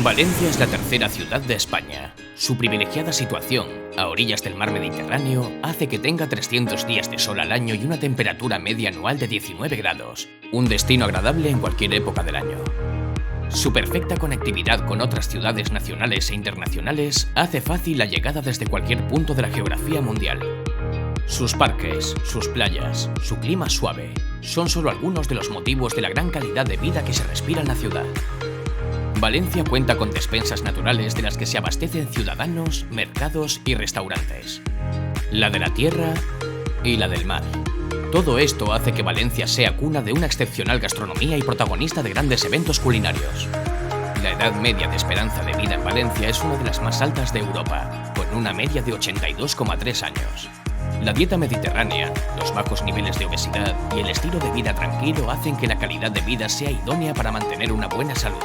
Valencia es la tercera ciudad de España. Su privilegiada situación, a orillas del mar Mediterráneo, hace que tenga 300 días de sol al año y una temperatura media anual de 19 grados, un destino agradable en cualquier época del año. Su perfecta conectividad con otras ciudades nacionales e internacionales hace fácil la llegada desde cualquier punto de la geografía mundial. Sus parques, sus playas, su clima suave, son solo algunos de los motivos de la gran calidad de vida que se respira en la ciudad. Valencia cuenta con despensas naturales de las que se abastecen ciudadanos, mercados y restaurantes. La de la tierra y la del mar. Todo esto hace que Valencia sea cuna de una excepcional gastronomía y protagonista de grandes eventos culinarios. La edad media de esperanza de vida en Valencia es una de las más altas de Europa, con una media de 82,3 años. La dieta mediterránea, los bajos niveles de obesidad y el estilo de vida tranquilo hacen que la calidad de vida sea idónea para mantener una buena salud.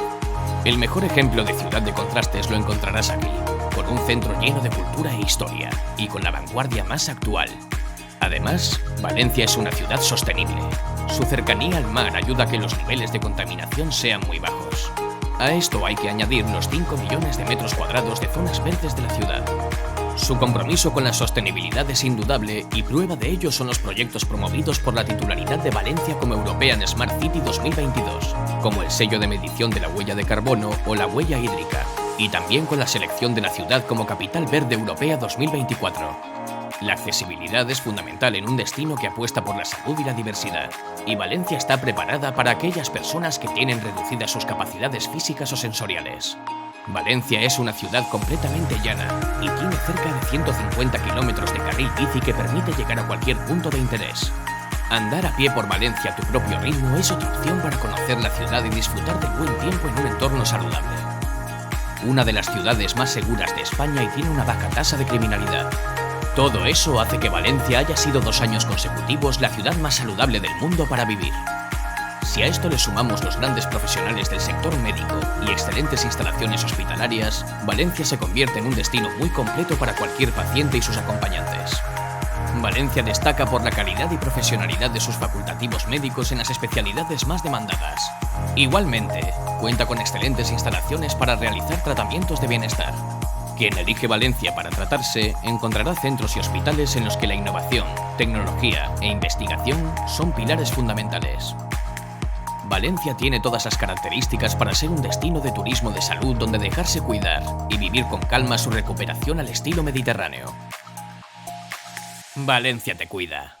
El mejor ejemplo de ciudad de contrastes lo encontrarás aquí, con un centro lleno de cultura e historia, y con la vanguardia más actual. Además, Valencia es una ciudad sostenible. Su cercanía al mar ayuda a que los niveles de contaminación sean muy bajos. A esto hay que añadir los 5 millones de metros cuadrados de zonas verdes de la ciudad. Su compromiso con la sostenibilidad es indudable y prueba de ello son los proyectos promovidos por la titularidad de Valencia como European Smart City 2022, como el sello de medición de la huella de carbono o la huella hídrica, y también con la selección de la ciudad como Capital Verde Europea 2024. La accesibilidad es fundamental en un destino que apuesta por la salud y la diversidad, y Valencia está preparada para aquellas personas que tienen reducidas sus capacidades físicas o sensoriales. Valencia es una ciudad completamente llana y tiene cerca de 150 kilómetros de carril bici que permite llegar a cualquier punto de interés. Andar a pie por Valencia a tu propio ritmo es otra opción para conocer la ciudad y disfrutar del buen tiempo en un entorno saludable. Una de las ciudades más seguras de España y tiene una baja tasa de criminalidad. Todo eso hace que Valencia haya sido 2 años consecutivos la ciudad más saludable del mundo para vivir. Si a esto le sumamos los grandes profesionales del sector médico y excelentes instalaciones hospitalarias, Valencia se convierte en un destino muy completo para cualquier paciente y sus acompañantes. Valencia destaca por la calidad y profesionalidad de sus facultativos médicos en las especialidades más demandadas. Igualmente, cuenta con excelentes instalaciones para realizar tratamientos de bienestar. Quien elige Valencia para tratarse encontrará centros y hospitales en los que la innovación, tecnología e investigación son pilares fundamentales. Valencia tiene todas las características para ser un destino de turismo de salud donde dejarse cuidar y vivir con calma su recuperación al estilo mediterráneo. Valencia te cuida.